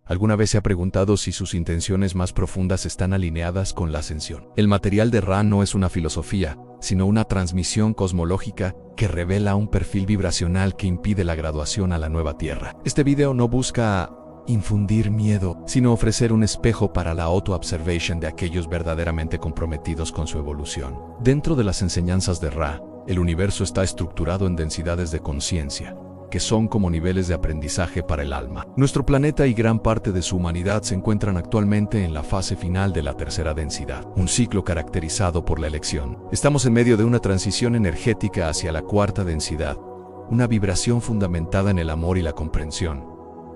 ¿Alguna vez se ha preguntado si sus intenciones más profundas están alineadas con la ascensión? El material de Ra no es una filosofía, sino una transmisión cosmológica que revela un perfil vibracional que impide la graduación a la nueva Tierra. Este video no busca infundir miedo, sino ofrecer un espejo para la auto-observation de aquellos verdaderamente comprometidos con su evolución. Dentro de las enseñanzas de Ra, el universo está estructurado en densidades de conciencia, que son como niveles de aprendizaje para el alma. Nuestro planeta y gran parte de su humanidad se encuentran actualmente en la fase final de la tercera densidad, un ciclo caracterizado por la elección. Estamos en medio de una transición energética hacia la cuarta densidad, una vibración fundamentada en el amor y la comprensión.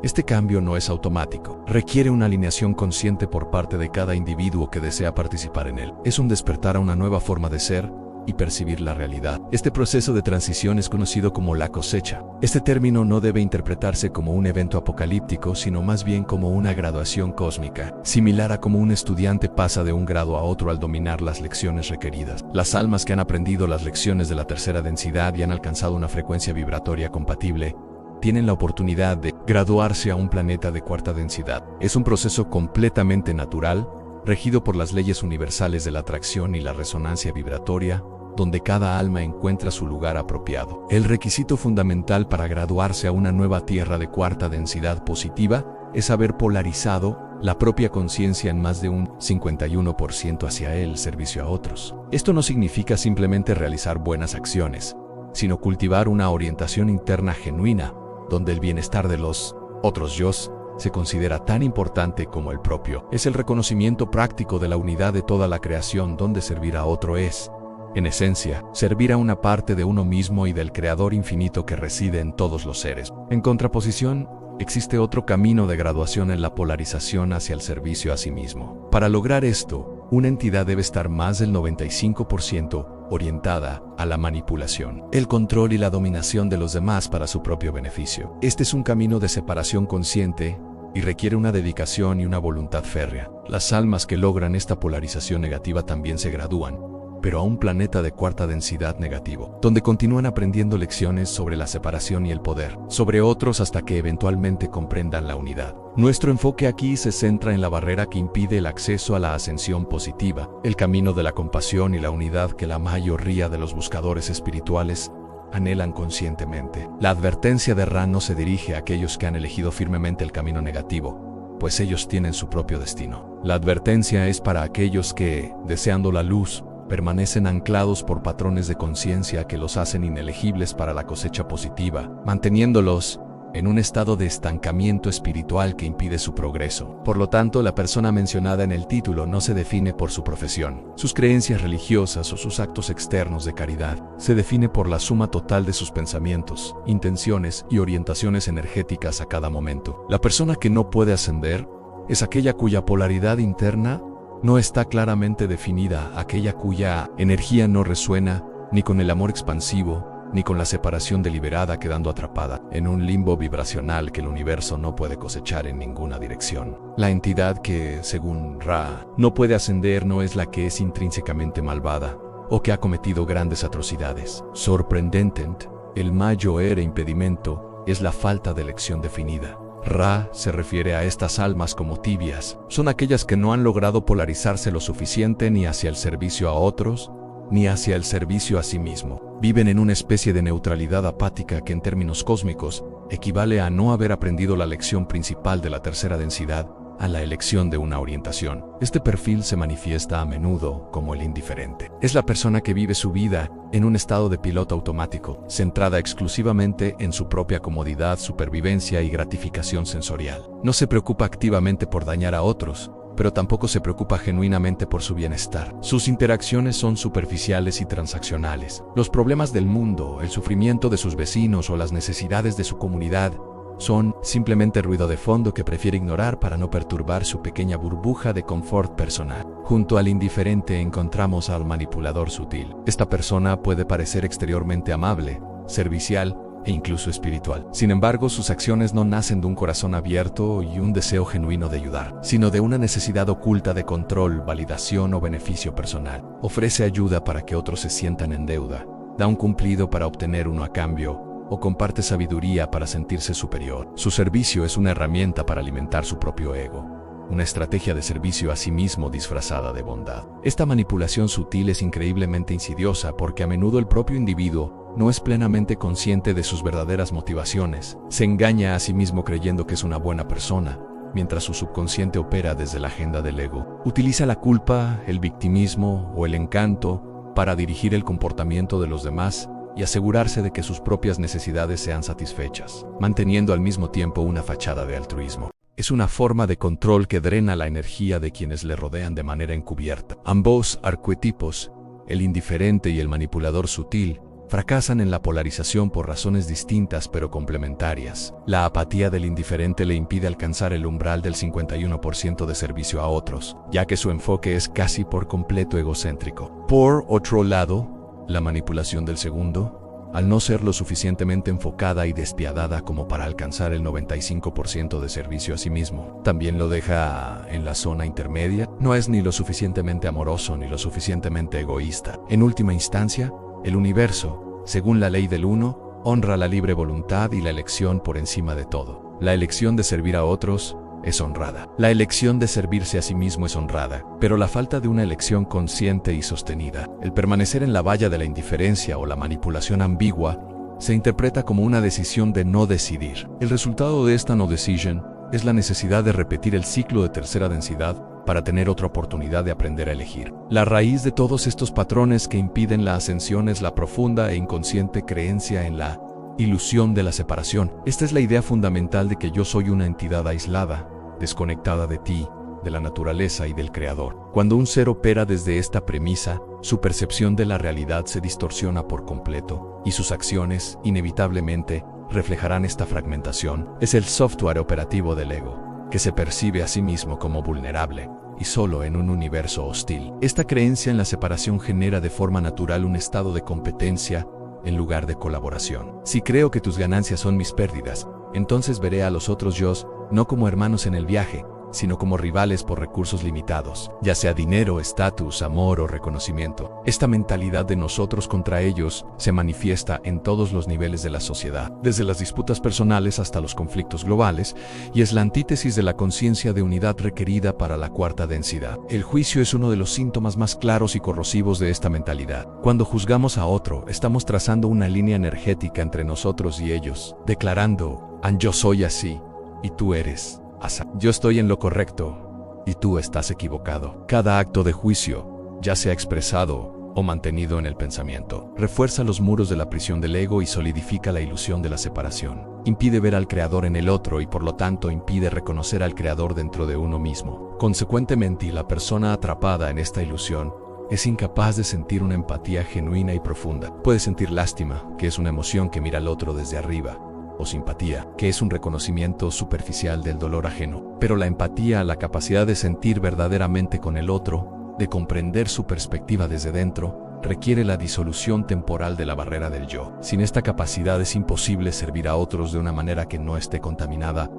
Este cambio no es automático, requiere una alineación consciente por parte de cada individuo que desea participar en él. Es un despertar a una nueva forma de ser y percibir la realidad. Este proceso de transición es conocido como la cosecha. Este término no debe interpretarse como un evento apocalíptico, sino más bien como una graduación cósmica, similar a como un estudiante pasa de un grado a otro al dominar las lecciones requeridas. Las almas que han aprendido las lecciones de la tercera densidad y han alcanzado una frecuencia vibratoria compatible, tienen la oportunidad de graduarse a un planeta de cuarta densidad. Es un proceso completamente natural, regido por las leyes universales de la atracción y la resonancia vibratoria, donde cada alma encuentra su lugar apropiado. El requisito fundamental para graduarse a una nueva Tierra de cuarta densidad positiva es haber polarizado la propia conciencia en más de un 51% hacia el servicio a otros. Esto no significa simplemente realizar buenas acciones, sino cultivar una orientación interna genuina, donde el bienestar de los otros yos se considera tan importante como el propio. Es el reconocimiento práctico de la unidad de toda la creación, donde servir a otro es, en esencia, servir a una parte de uno mismo y del Creador infinito que reside en todos los seres. En contraposición, existe otro camino de graduación en la polarización hacia el servicio a sí mismo. Para lograr esto, una entidad debe estar más del 95% orientada a la manipulación, el control y la dominación de los demás para su propio beneficio. Este es un camino de separación consciente y requiere una dedicación y una voluntad férrea. Las almas que logran esta polarización negativa también se gradúan, pero a un planeta de cuarta densidad negativo, donde continúan aprendiendo lecciones sobre la separación y el poder sobre otros hasta que eventualmente comprendan la unidad. Nuestro enfoque aquí se centra en la barrera que impide el acceso a la ascensión positiva, el camino de la compasión y la unidad que la mayoría de los buscadores espirituales anhelan conscientemente. La advertencia de Ra no se dirige a aquellos que han elegido firmemente el camino negativo, pues ellos tienen su propio destino. La advertencia es para aquellos que, deseando la luz, permanecen anclados por patrones de conciencia que los hacen inelegibles para la cosecha positiva, manteniéndolos en un estado de estancamiento espiritual que impide su progreso. Por lo tanto, la persona mencionada en el título no se define por su profesión, sus creencias religiosas o sus actos externos de caridad. Se define por la suma total de sus pensamientos, intenciones y orientaciones energéticas a cada momento. La persona que no puede ascender es aquella cuya polaridad interna no está claramente definida, aquella cuya energía no resuena ni con el amor expansivo, ni con la separación deliberada, quedando atrapada en un limbo vibracional que el universo no puede cosechar en ninguna dirección. La entidad que, según Ra, no puede ascender no es la que es intrínsecamente malvada o que ha cometido grandes atrocidades. Sorprendentemente, el mayor impedimento es la falta de elección definida. Ra se refiere a estas almas como tibias. Son aquellas que no han logrado polarizarse lo suficiente ni hacia el servicio a otros, ni hacia el servicio a sí mismo. Viven en una especie de neutralidad apática que en términos cósmicos equivale a no haber aprendido la lección principal de la tercera densidad, a la elección de una orientación. Este perfil se manifiesta a menudo como el indiferente. Es la persona que vive su vida en un estado de piloto automático, centrada exclusivamente en su propia comodidad, supervivencia y gratificación sensorial. No se preocupa activamente por dañar a otros, pero tampoco se preocupa genuinamente por su bienestar. Sus interacciones son superficiales y transaccionales. Los problemas del mundo, el sufrimiento de sus vecinos o las necesidades de su comunidad son simplemente ruido de fondo que prefiere ignorar para no perturbar su pequeña burbuja de confort personal. Junto al indiferente encontramos al manipulador sutil. Esta persona puede parecer exteriormente amable, servicial e incluso espiritual. Sin embargo, sus acciones no nacen de un corazón abierto y un deseo genuino de ayudar, sino de una necesidad oculta de control, validación o beneficio personal. Ofrece ayuda para que otros se sientan en deuda, da un cumplido para obtener uno a cambio, o comparte sabiduría para sentirse superior. Su servicio es una herramienta para alimentar su propio ego, una estrategia de servicio a sí mismo disfrazada de bondad. Esta manipulación sutil es increíblemente insidiosa porque a menudo el propio individuo no es plenamente consciente de sus verdaderas motivaciones. Se engaña a sí mismo creyendo que es una buena persona, mientras su subconsciente opera desde la agenda del ego. Utiliza la culpa, el victimismo o el encanto para dirigir el comportamiento de los demás y asegurarse de que sus propias necesidades sean satisfechas, manteniendo al mismo tiempo una fachada de altruismo. Es una forma de control que drena la energía de quienes le rodean de manera encubierta. Ambos arquetipos, el indiferente y el manipulador sutil, fracasan en la polarización por razones distintas pero complementarias. La apatía del indiferente le impide alcanzar el umbral del 51% de servicio a otros, ya que su enfoque es casi por completo egocéntrico. Por otro lado, la manipulación del segundo, al no ser lo suficientemente enfocada y despiadada como para alcanzar el 95% de servicio a sí mismo, también lo deja en la zona intermedia. No es ni lo suficientemente amoroso ni lo suficientemente egoísta. En última instancia, el universo, según la ley del uno, honra la libre voluntad y la elección por encima de todo. La elección de servir a otros es honrada. La elección de servirse a sí mismo es honrada, pero la falta de una elección consciente y sostenida, el permanecer en la valla de la indiferencia o la manipulación ambigua, se interpreta como una decisión de no decidir. El resultado de esta no decision es la necesidad de repetir el ciclo de tercera densidad para tener otra oportunidad de aprender a elegir. La raíz de todos estos patrones que impiden la ascensión es la profunda e inconsciente creencia en la ilusión de la separación. Esta es la idea fundamental de que yo soy una entidad aislada, desconectada de ti, de la naturaleza y del Creador. Cuando un ser opera desde esta premisa, su percepción de la realidad se distorsiona por completo, y sus acciones, inevitablemente, reflejarán esta fragmentación. Es el software operativo del ego, que se percibe a sí mismo como vulnerable, y solo en un universo hostil. Esta creencia en la separación genera de forma natural un estado de competencia en lugar de colaboración. Si creo que tus ganancias son mis pérdidas, entonces veré a los otros yos no como hermanos en el viaje, sino como rivales por recursos limitados, ya sea dinero, estatus, amor o reconocimiento. Esta mentalidad de nosotros contra ellos se manifiesta en todos los niveles de la sociedad, desde las disputas personales hasta los conflictos globales, y es la antítesis de la conciencia de unidad requerida para la cuarta densidad. El juicio es uno de los síntomas más claros y corrosivos de esta mentalidad. Cuando juzgamos a otro, estamos trazando una línea energética entre nosotros y ellos, declarando, yo soy así, y tú eres asa. Yo estoy en lo correcto, y tú estás equivocado. Cada acto de juicio, ya sea expresado o mantenido en el pensamiento, refuerza los muros de la prisión del ego y solidifica la ilusión de la separación. Impide ver al Creador en el otro y por lo tanto impide reconocer al Creador dentro de uno mismo. Consecuentemente, la persona atrapada en esta ilusión es incapaz de sentir una empatía genuina y profunda. Puede sentir lástima, que es una emoción que mira al otro desde arriba, o simpatía, que es un reconocimiento superficial del dolor ajeno. Pero la empatía, la capacidad de sentir verdaderamente con el otro, de comprender su perspectiva desde dentro, requiere la disolución temporal de la barrera del yo. Sin esta capacidad es imposible servir a otros de una manera que no esté contaminada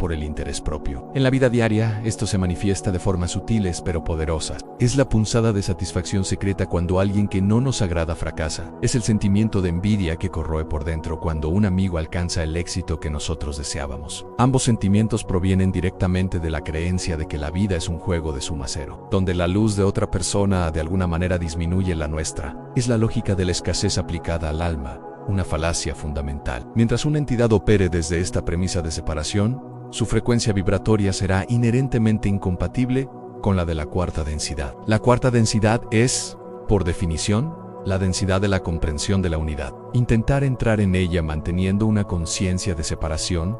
por el interés propio. En la vida diaria, esto se manifiesta de formas sutiles pero poderosas. Es la punzada de satisfacción secreta cuando alguien que no nos agrada fracasa. Es el sentimiento de envidia que corroe por dentro cuando un amigo alcanza el éxito que nosotros deseábamos. Ambos sentimientos provienen directamente de la creencia de que la vida es un juego de suma cero, donde la luz de otra persona de alguna manera disminuye la nuestra. Es la lógica de la escasez aplicada al alma, una falacia fundamental. Mientras una entidad opere desde esta premisa de separación, su frecuencia vibratoria será inherentemente incompatible con la de la cuarta densidad. La cuarta densidad es, por definición, la densidad de la comprensión de la unidad. Intentar entrar en ella manteniendo una conciencia de separación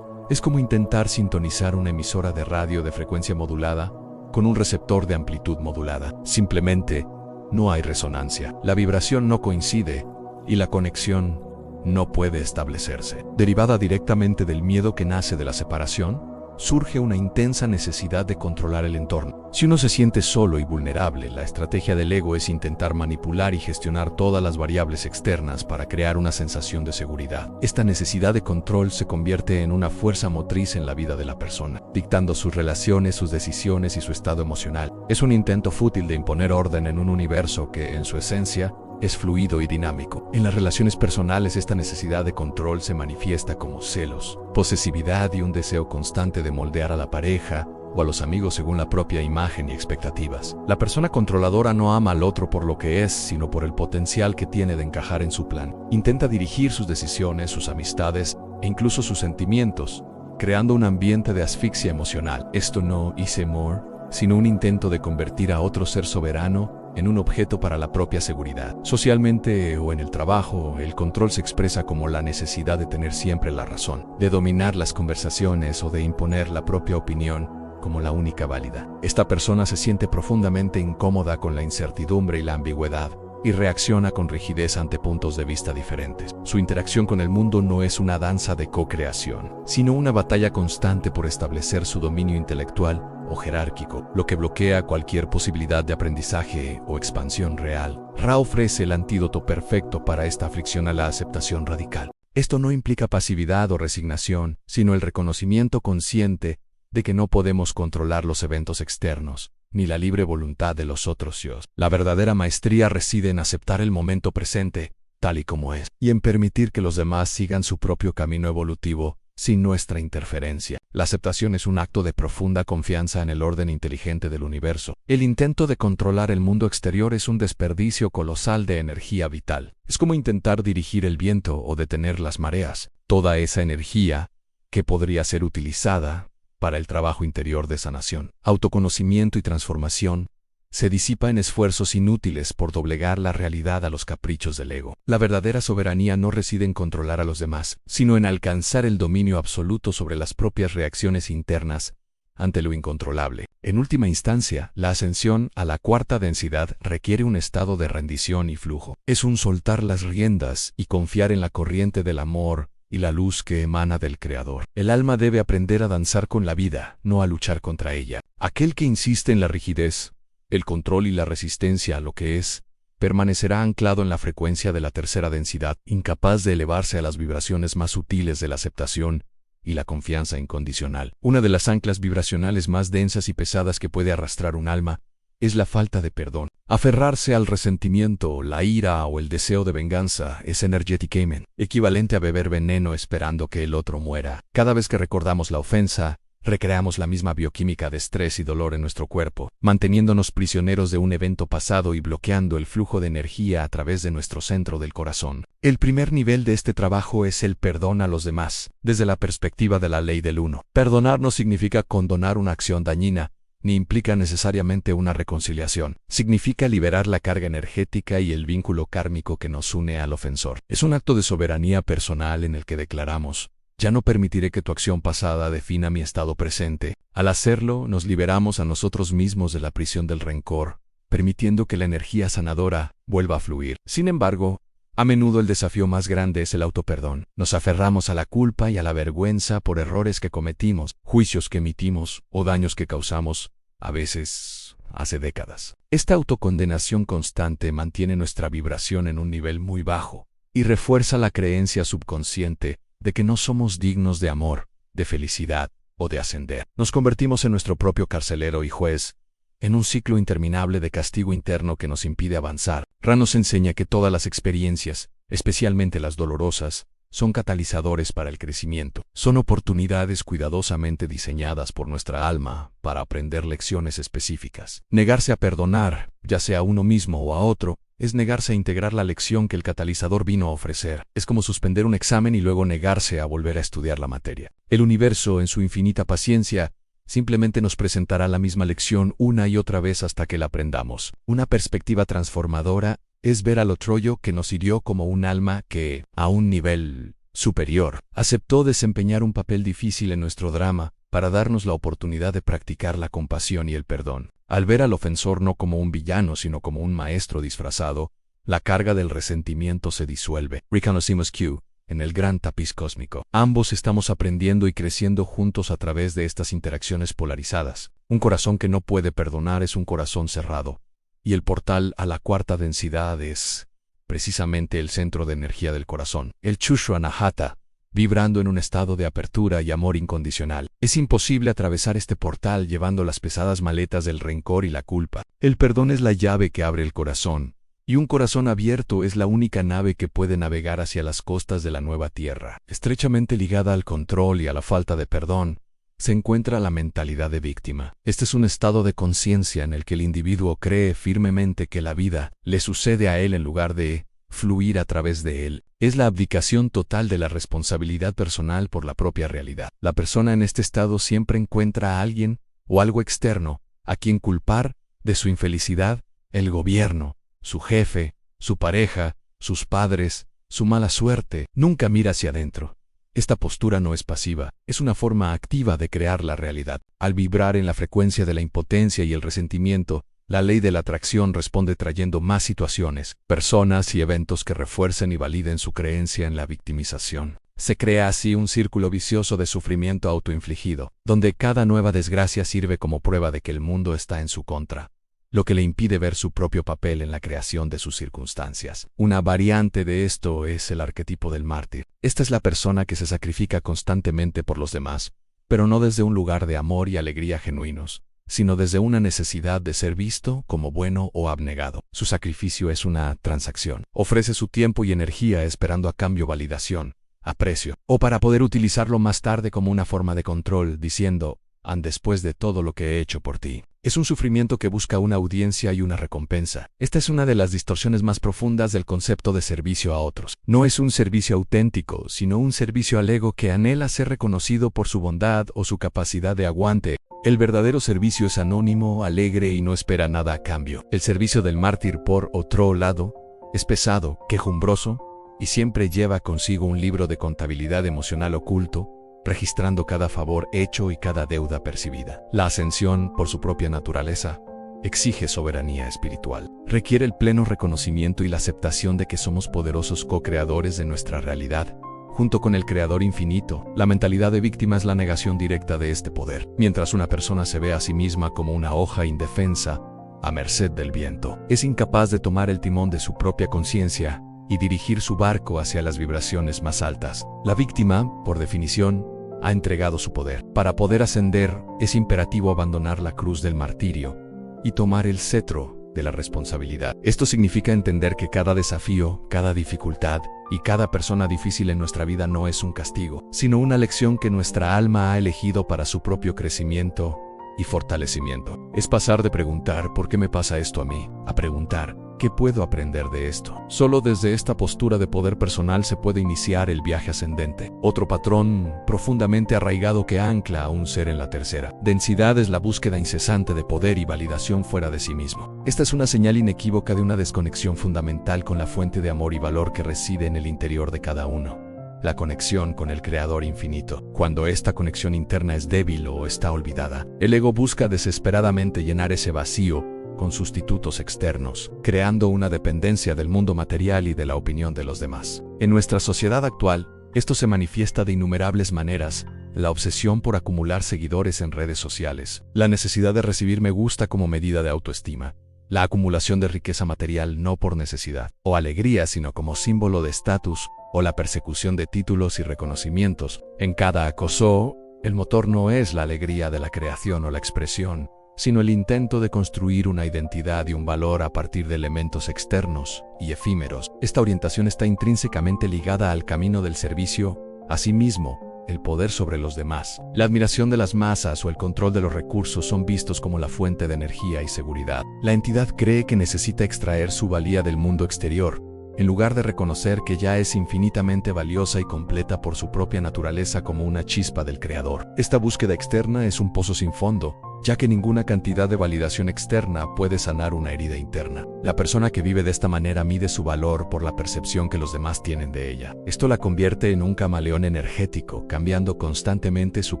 es como intentar sintonizar una emisora de radio de frecuencia modulada con un receptor de amplitud modulada. Simplemente, no hay resonancia. La vibración no coincide y la conexión no puede establecerse. Derivada directamente del miedo que nace de la separación, surge una intensa necesidad de controlar el entorno. Si uno se siente solo y vulnerable, la estrategia del ego es intentar manipular y gestionar todas las variables externas para crear una sensación de seguridad. Esta necesidad de control se convierte en una fuerza motriz en la vida de la persona, dictando sus relaciones, sus decisiones y su estado emocional. Es un intento fútil de imponer orden en un universo que, en su esencia, es fluido y dinámico. En las relaciones personales, esta necesidad de control se manifiesta como celos, posesividad y un deseo constante de moldear a la pareja o a los amigos según la propia imagen y expectativas. La persona controladora no ama al otro por lo que es, sino por el potencial que tiene de encajar en su plan. Intenta dirigir sus decisiones, sus amistades e incluso sus sentimientos, creando un ambiente de asfixia emocional. Esto no is more, sino un intento de convertir a otro ser soberano en un objeto para la propia seguridad. Socialmente o en el trabajo, el control se expresa como la necesidad de tener siempre la razón, de dominar las conversaciones o de imponer la propia opinión como la única válida. Esta persona se siente profundamente incómoda con la incertidumbre y la ambigüedad y reacciona con rigidez ante puntos de vista diferentes. Su interacción con el mundo no es una danza de co-creación, sino una batalla constante por establecer su dominio intelectual o jerárquico, lo que bloquea cualquier posibilidad de aprendizaje o expansión real. Ra ofrece el antídoto perfecto para esta aflicción a la aceptación radical. Esto no implica pasividad o resignación, sino el reconocimiento consciente de que no podemos controlar los eventos externos, ni la libre voluntad de los otros yo. La verdadera maestría reside en aceptar el momento presente, tal y como es, y en permitir que los demás sigan su propio camino evolutivo, sin nuestra interferencia. La aceptación es un acto de profunda confianza en el orden inteligente del universo. El intento de controlar el mundo exterior es un desperdicio colosal de energía vital. Es como intentar dirigir el viento o detener las mareas. Toda esa energía, que podría ser utilizada para el trabajo interior de sanación, autoconocimiento y transformación, se disipa en esfuerzos inútiles por doblegar la realidad a los caprichos del ego. La verdadera soberanía no reside en controlar a los demás, sino en alcanzar el dominio absoluto sobre las propias reacciones internas ante lo incontrolable. En última instancia, la ascensión a la cuarta densidad requiere un estado de rendición y flujo. Es un soltar las riendas y confiar en la corriente del amor y la luz que emana del Creador. El alma debe aprender a danzar con la vida, no a luchar contra ella. Aquel que insiste en la rigidez, el control y la resistencia a lo que es, permanecerá anclado en la frecuencia de la tercera densidad, incapaz de elevarse a las vibraciones más sutiles de la aceptación y la confianza incondicional. Una de las anclas vibracionales más densas y pesadas que puede arrastrar un alma es la falta de perdón. Aferrarse al resentimiento, la ira o el deseo de venganza es energetic amen, equivalente a beber veneno esperando que el otro muera. Cada vez que recordamos la ofensa, recreamos la misma bioquímica de estrés y dolor en nuestro cuerpo, manteniéndonos prisioneros de un evento pasado y bloqueando el flujo de energía a través de nuestro centro del corazón. El primer nivel de este trabajo es el perdón a los demás, desde la perspectiva de la ley del uno. Perdonar no significa condonar una acción dañina, ni implica necesariamente una reconciliación. Significa liberar la carga energética y el vínculo kármico que nos une al ofensor. Es un acto de soberanía personal en el que declaramos: ya no permitiré que tu acción pasada defina mi estado presente. Al hacerlo, nos liberamos a nosotros mismos de la prisión del rencor, permitiendo que la energía sanadora vuelva a fluir. Sin embargo, a menudo el desafío más grande es el autoperdón. Nos aferramos a la culpa y a la vergüenza por errores que cometimos, juicios que emitimos o daños que causamos, a veces hace décadas. Esta autocondenación constante mantiene nuestra vibración en un nivel muy bajo y refuerza la creencia subconsciente de que no somos dignos de amor, de felicidad o de ascender. Nos convertimos en nuestro propio carcelero y juez, en un ciclo interminable de castigo interno que nos impide avanzar. Ra nos enseña que todas las experiencias, especialmente las dolorosas, son catalizadores para el crecimiento. Son oportunidades cuidadosamente diseñadas por nuestra alma para aprender lecciones específicas. Negarse a perdonar, ya sea a uno mismo o a otro, es negarse a integrar la lección que el catalizador vino a ofrecer. Es como suspender un examen y luego negarse a volver a estudiar la materia. El universo, en su infinita paciencia, simplemente nos presentará la misma lección una y otra vez hasta que la aprendamos. Una perspectiva transformadora es ver al otro yo que nos hirió como un alma que, a un nivel superior, aceptó desempeñar un papel difícil en nuestro drama para darnos la oportunidad de practicar la compasión y el perdón. Al ver al ofensor no como un villano sino como un maestro disfrazado, la carga del resentimiento se disuelve. Reconocimos Q en el gran tapiz cósmico. Ambos estamos aprendiendo y creciendo juntos a través de estas interacciones polarizadas. Un corazón que no puede perdonar es un corazón cerrado, y el portal a la cuarta densidad es precisamente el centro de energía del corazón. El Chushra Anahata, vibrando en un estado de apertura y amor incondicional. Es imposible atravesar este portal llevando las pesadas maletas del rencor y la culpa. El perdón es la llave que abre el corazón, y un corazón abierto es la única nave que puede navegar hacia las costas de la nueva tierra. Estrechamente ligada al control y a la falta de perdón, se encuentra la mentalidad de víctima. Este es un estado de conciencia en el que el individuo cree firmemente que la vida le sucede a él en lugar de fluir a través de él. Es la abdicación total de la responsabilidad personal por la propia realidad. La persona en este estado siempre encuentra a alguien o algo externo a quien culpar de su infelicidad: el gobierno, su jefe, su pareja, sus padres, su mala suerte. Nunca mira hacia adentro. Esta postura no es pasiva, es una forma activa de crear la realidad. Al vibrar en la frecuencia de la impotencia y el resentimiento, la ley de la atracción responde trayendo más situaciones, personas y eventos que refuercen y validen su creencia en la victimización. Se crea así un círculo vicioso de sufrimiento autoinfligido, donde cada nueva desgracia sirve como prueba de que el mundo está en su contra, lo que le impide ver su propio papel en la creación de sus circunstancias. Una variante de esto es el arquetipo del mártir. Esta es la persona que se sacrifica constantemente por los demás, pero no desde un lugar de amor y alegría genuinos, sino desde una necesidad de ser visto como bueno o abnegado. Su sacrificio es una transacción. Ofrece su tiempo y energía esperando a cambio validación, aprecio, o para poder utilizarlo más tarde como una forma de control, diciendo: después de todo lo que he hecho por ti. Es un sufrimiento que busca una audiencia y una recompensa. Esta es una de las distorsiones más profundas del concepto de servicio a otros. No es un servicio auténtico, sino un servicio al ego que anhela ser reconocido por su bondad o su capacidad de aguante. El verdadero servicio es anónimo, alegre y no espera nada a cambio. El servicio del mártir, por otro lado, es pesado, quejumbroso, y siempre lleva consigo un libro de contabilidad emocional oculto, registrando cada favor hecho y cada deuda percibida. La ascensión, por su propia naturaleza, exige soberanía espiritual. Requiere el pleno reconocimiento y la aceptación de que somos poderosos co-creadores de nuestra realidad, junto con el Creador infinito. La mentalidad de víctima es la negación directa de este poder. Mientras una persona se ve a sí misma como una hoja indefensa, a merced del viento, es incapaz de tomar el timón de su propia conciencia y dirigir su barco hacia las vibraciones más altas. La víctima, por definición, ha entregado su poder. Para poder ascender, es imperativo abandonar la cruz del martirio y tomar el cetro de la responsabilidad. Esto significa entender que cada desafío, cada dificultad y cada persona difícil en nuestra vida no es un castigo, sino una lección que nuestra alma ha elegido para su propio crecimiento y fortalecimiento. Es pasar de preguntar ¿por qué me pasa esto a mí?, a preguntar ¿qué puedo aprender de esto? Solo desde esta postura de poder personal se puede iniciar el viaje ascendente. Otro patrón profundamente arraigado que ancla a un ser en la tercera densidad es la búsqueda incesante de poder y validación fuera de sí mismo. Esta es una señal inequívoca de una desconexión fundamental con la fuente de amor y valor que reside en el interior de cada uno: la conexión con el Creador infinito. Cuando esta conexión interna es débil o está olvidada, el ego busca desesperadamente llenar ese vacío con sustitutos externos, creando una dependencia del mundo material y de la opinión de los demás. En nuestra sociedad actual, esto se manifiesta de innumerables maneras: la obsesión por acumular seguidores en redes sociales, la necesidad de recibir me gusta como medida de autoestima, la acumulación de riqueza material no por necesidad o alegría sino como símbolo de estatus, o la persecución de títulos y reconocimientos. En cada acoso, el motor no es la alegría de la creación o la expresión, sino el intento de construir una identidad y un valor a partir de elementos externos y efímeros. Esta orientación está intrínsecamente ligada al camino del servicio a sí mismo, el poder sobre los demás. La admiración de las masas o el control de los recursos son vistos como la fuente de energía y seguridad. La entidad cree que necesita extraer su valía del mundo exterior, en lugar de reconocer que ya es infinitamente valiosa y completa por su propia naturaleza como una chispa del Creador. Esta búsqueda externa es un pozo sin fondo, ya que ninguna cantidad de validación externa puede sanar una herida interna. La persona que vive de esta manera mide su valor por la percepción que los demás tienen de ella. Esto la convierte en un camaleón energético, cambiando constantemente su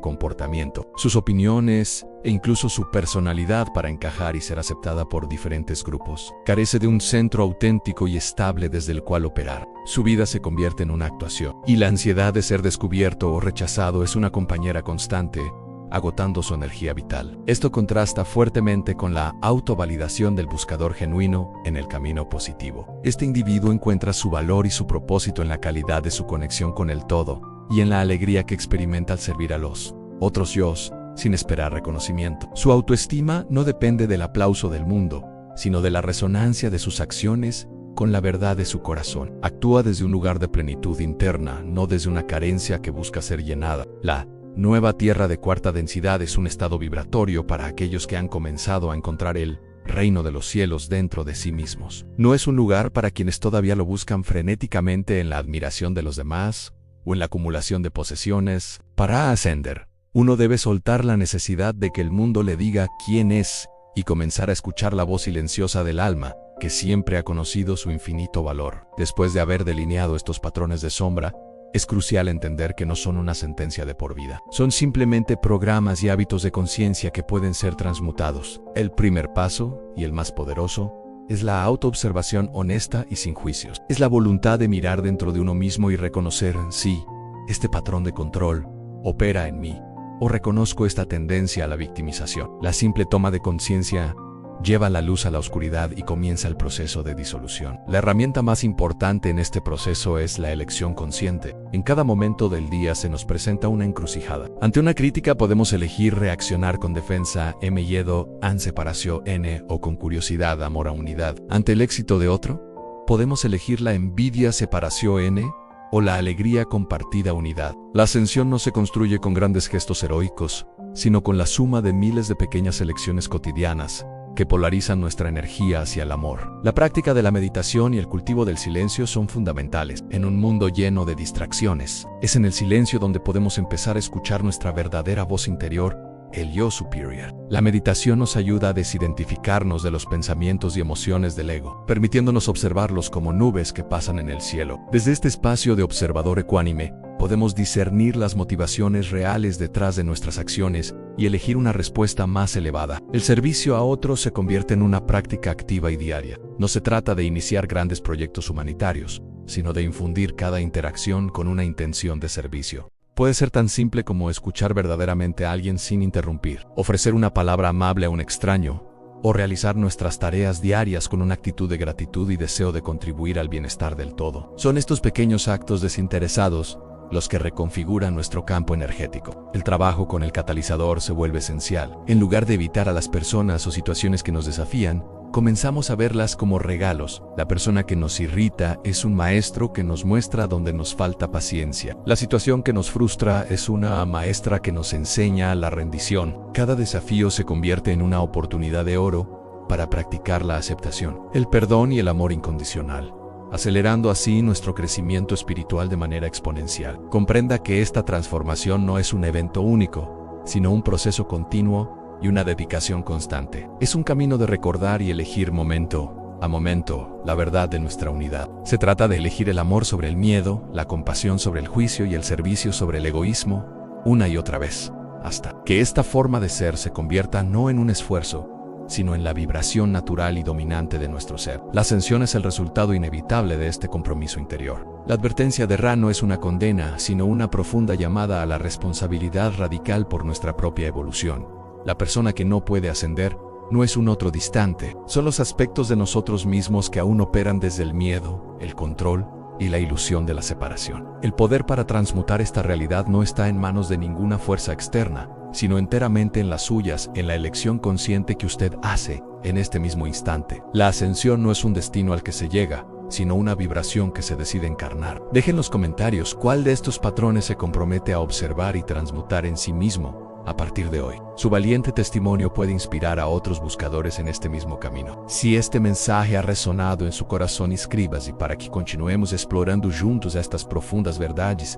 comportamiento, sus opiniones e incluso su personalidad para encajar y ser aceptada por diferentes grupos. Carece de un centro auténtico y estable desde el cual operar. Su vida se convierte en una actuación, y la ansiedad de ser descubierto o rechazado es una compañera constante, agotando su energía vital. Esto contrasta fuertemente con la autovalidación del buscador genuino en el camino positivo. Este individuo encuentra su valor y su propósito en la calidad de su conexión con el todo, y en la alegría que experimenta al servir a los otros yos, sin esperar reconocimiento. Su autoestima no depende del aplauso del mundo, sino de la resonancia de sus acciones con la verdad de su corazón. Actúa desde un lugar de plenitud interna, no desde una carencia que busca ser llenada. La nueva tierra de cuarta densidad es un estado vibratorio para aquellos que han comenzado a encontrar el reino de los cielos dentro de sí mismos. No es un lugar para quienes todavía lo buscan frenéticamente en la admiración de los demás o en la acumulación de posesiones. Para ascender, uno debe soltar la necesidad de que el mundo le diga quién es y comenzar a escuchar la voz silenciosa del alma, que siempre ha conocido su infinito valor. Después de haber delineado estos patrones de sombra, es crucial entender que no son una sentencia de por vida. Son simplemente programas y hábitos de conciencia que pueden ser transmutados. El primer paso, y el más poderoso, es la autoobservación honesta y sin juicios. Es la voluntad de mirar dentro de uno mismo y reconocer, sí, este patrón de control opera en mí, o reconozco esta tendencia a la victimización. La simple toma de conciencia lleva la luz a la oscuridad y comienza el proceso de disolución. La herramienta más importante en este proceso es la elección consciente. En cada momento del día se nos presenta una encrucijada. Ante una crítica podemos elegir reaccionar con defensa, miedo, separación, o con curiosidad, amor a unidad. Ante el éxito de otro, podemos elegir la envidia, separación, o la alegría, compartida, unidad. La ascensión no se construye con grandes gestos heroicos, sino con la suma de miles de pequeñas elecciones cotidianas que polarizan nuestra energía hacia el amor. La práctica de la meditación y el cultivo del silencio son fundamentales. En un mundo lleno de distracciones, es en el silencio donde podemos empezar a escuchar nuestra verdadera voz interior, el yo superior. La meditación nos ayuda a desidentificarnos de los pensamientos y emociones del ego, permitiéndonos observarlos como nubes que pasan en el cielo. Desde este espacio de observador ecuánime, podemos discernir las motivaciones reales detrás de nuestras acciones y elegir una respuesta más elevada. El servicio a otros se convierte en una práctica activa y diaria. No se trata de iniciar grandes proyectos humanitarios, sino de infundir cada interacción con una intención de servicio. Puede ser tan simple como escuchar verdaderamente a alguien sin interrumpir, ofrecer una palabra amable a un extraño, o realizar nuestras tareas diarias con una actitud de gratitud y deseo de contribuir al bienestar del todo. Son estos pequeños actos desinteresados los que reconfiguran nuestro campo energético. El trabajo con el catalizador se vuelve esencial. En lugar de evitar a las personas o situaciones que nos desafían, comenzamos a verlas como regalos. La persona que nos irrita es un maestro que nos muestra dónde nos falta paciencia. La situación que nos frustra es una maestra que nos enseña la rendición. Cada desafío se convierte en una oportunidad de oro para practicar la aceptación, el perdón y el amor incondicional, acelerando así nuestro crecimiento espiritual de manera exponencial. Comprenda que esta transformación no es un evento único, sino un proceso continuo y una dedicación constante. Es un camino de recordar y elegir momento a momento la verdad de nuestra unidad. Se trata de elegir el amor sobre el miedo, la compasión sobre el juicio y el servicio sobre el egoísmo, una y otra vez, hasta que esta forma de ser se convierta no en un esfuerzo, sino en la vibración natural y dominante de nuestro ser. La ascensión es el resultado inevitable de este compromiso interior. La advertencia de Ra no es una condena, sino una profunda llamada a la responsabilidad radical por nuestra propia evolución. La persona que no puede ascender no es un otro distante, son los aspectos de nosotros mismos que aún operan desde el miedo, el control y la ilusión de la separación. El poder para transmutar esta realidad no está en manos de ninguna fuerza externa, sino enteramente en las suyas, en la elección consciente que usted hace en este mismo instante. La ascensión no es un destino al que se llega, sino una vibración que se decide encarnar. Deje en los comentarios cuál de estos patrones se compromete a observar y transmutar en sí mismo a partir de hoy. Su valiente testimonio puede inspirar a otros buscadores en este mismo camino. Si este mensaje ha resonado en su corazón, escríbase para que continuemos explorando juntos estas profundas verdades